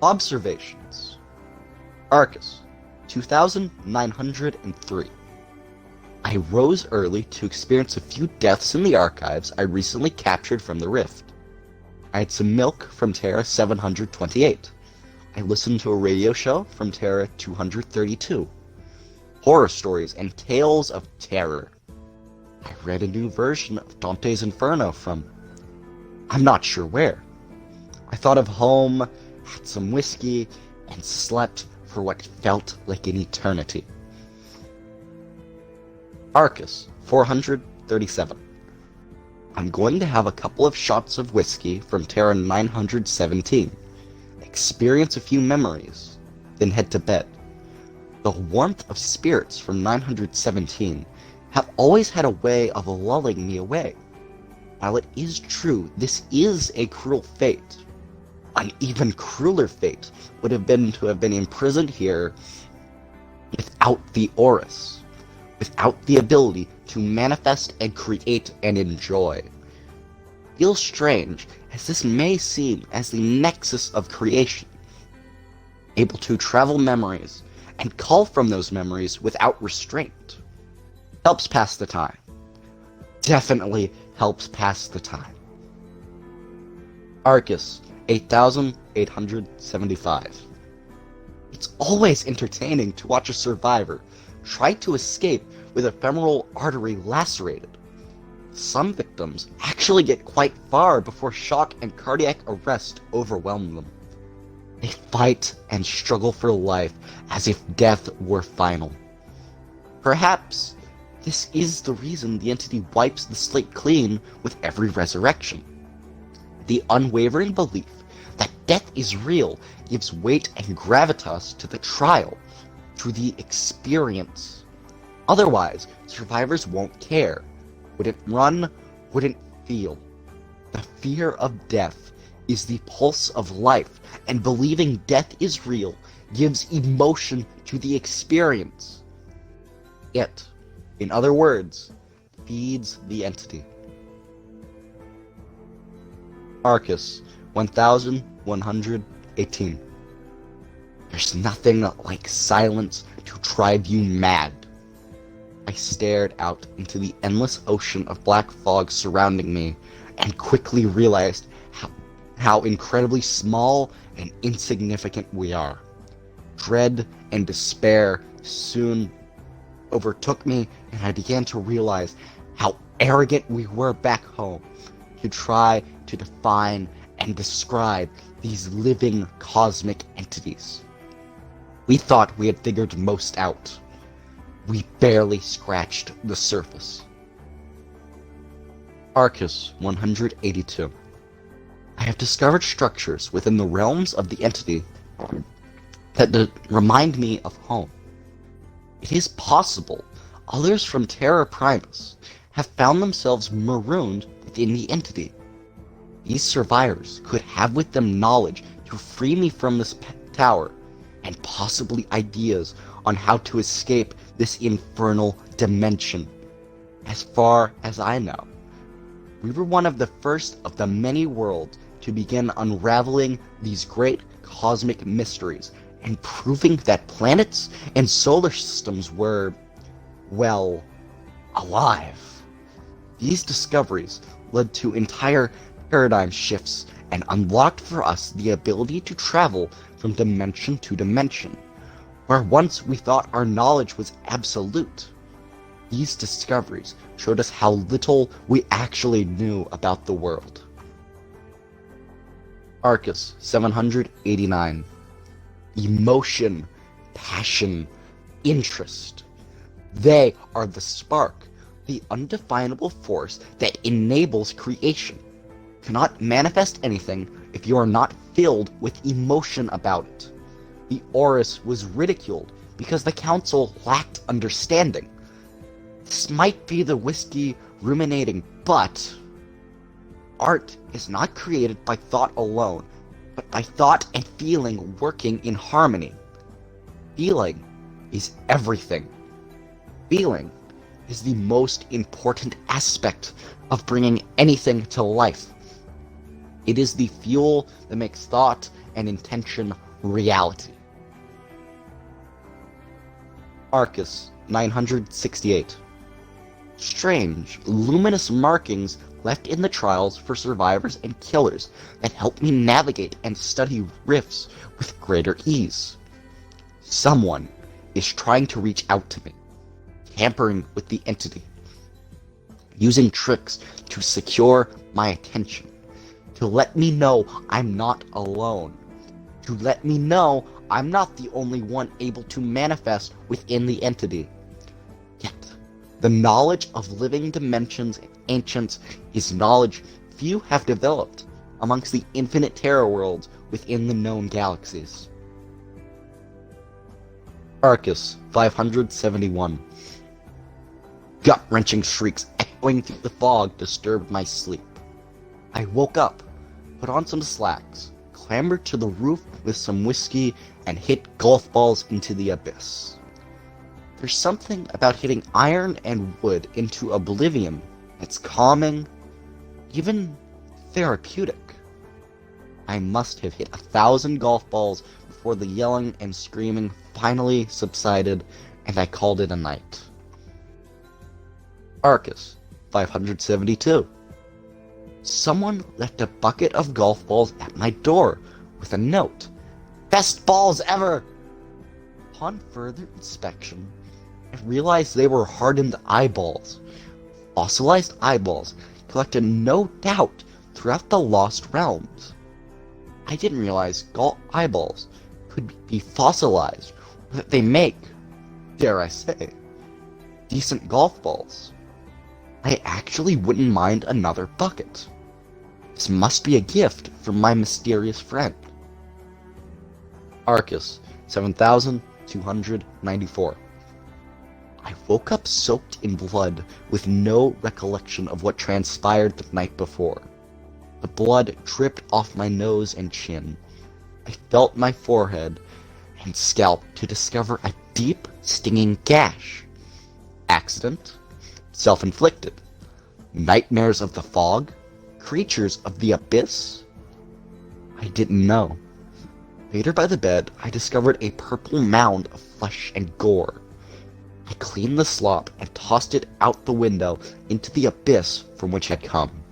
Observations. Arcus, 2903. I rose early to experience a few deaths in the archives I recently captured from the Rift. I had some milk from Terra 728. I listened to a radio show from Terra 232. Horror stories and tales of terror. I read a new version of Dante's Inferno from I'm not sure where. I thought of home, had some whiskey, and slept for what felt like an eternity. Arcus, 437. I'm going to have a couple of shots of whiskey from Terra 917, experience a few memories, then head to bed. The warmth of spirits from 917 have always had a way of lulling me away. While it is true this is a cruel fate, an even crueler fate would have been to have been imprisoned here without the Aurus, without the ability to manifest and create and enjoy. Feels strange, as this may seem as the nexus of creation, able to travel memories and call from those memories without restraint. Helps pass the time. Definitely helps pass the time. Arcus, 8875. It's always entertaining to watch a survivor try to escape with a femoral artery lacerated. Some victims actually get quite far before shock and cardiac arrest overwhelm them. They fight and struggle for life as if death were final. Perhaps this is the reason the entity wipes the slate clean with every resurrection. The unwavering belief that death is real gives weight and gravitas to the trial, to the experience. Otherwise, survivors won't care, wouldn't run, wouldn't feel. The fear of death is the pulse of life, and believing death is real gives emotion to the experience. It, in other words, feeds the entity. Arcus, 1118. There's nothing like silence to drive you mad. I stared out into the endless ocean of black fog surrounding me and quickly realized how incredibly small and insignificant we are. Dread and despair soon overtook me, and I began to realize how arrogant we were back home to try to define and describe these living cosmic entities. We thought we had figured most out. We barely scratched the surface. Arcus 182. I have discovered structures within the realms of the entity that remind me of home. It is possible others from Terra Primus have found themselves marooned within the entity. These survivors could have with them knowledge to free me from this tower, and possibly ideas on how to escape this infernal dimension. As far as I know, we were one of the first of the many worlds to begin unraveling these great cosmic mysteries and proving that planets and solar systems were, well, alive. These discoveries led to entire paradigm shifts and unlocked for us the ability to travel from dimension to dimension, where once we thought our knowledge was absolute. These discoveries showed us how little we actually knew about the world. Arcus 789. Emotion, passion, interest. They are the spark, the undefinable force that enables creation. Cannot manifest anything if you are not filled with emotion about it. The Aurus was ridiculed because the council lacked understanding. This might be the whiskey ruminating, but art is not created by thought alone, but by thought and feeling working in harmony. Feeling is everything. Feeling is the most important aspect of bringing anything to life. It is the fuel that makes thought and intention reality. Arcus 968. Strange, luminous markings left in the trials for survivors and killers that help me navigate and study rifts with greater ease. Someone is trying to reach out to me, tampering with the entity, using tricks to secure my attention, to let me know I'm not alone, to let me know I'm not the only one able to manifest within the entity. Yet, the knowledge of living dimensions and ancients is knowledge few have developed amongst the infinite terror worlds within the known galaxies. Arcus 571. Gut-wrenching shrieks echoing through the fog disturbed my sleep. I woke up, put on some slacks, clambered to the roof with some whiskey, and hit golf balls into the abyss. There's something about hitting iron and wood into oblivion that's calming, even therapeutic. I must have hit 1,000 golf balls before the yelling and screaming finally subsided, and I called it a night. Arcus 572. Someone left a bucket of golf balls at my door with a note. Best balls ever! Upon further inspection, I realized they were hardened eyeballs. Fossilized eyeballs collected no doubt throughout the Lost Realms. I didn't realize eyeballs could be fossilized, or that they make, dare I say, decent golf balls. I actually wouldn't mind another bucket. This must be a gift from my mysterious friend. Arcus 7294. I woke up soaked in blood with no recollection of what transpired the night before. The blood dripped off my nose and chin. I felt my forehead and scalp to discover a deep, stinging gash. Accident? Self-inflicted? Nightmares of the fog? Creatures of the abyss? I didn't know. Later by the bed, I discovered a purple mound of flesh and gore. I cleaned the slop and tossed it out the window into the abyss from which I'd come.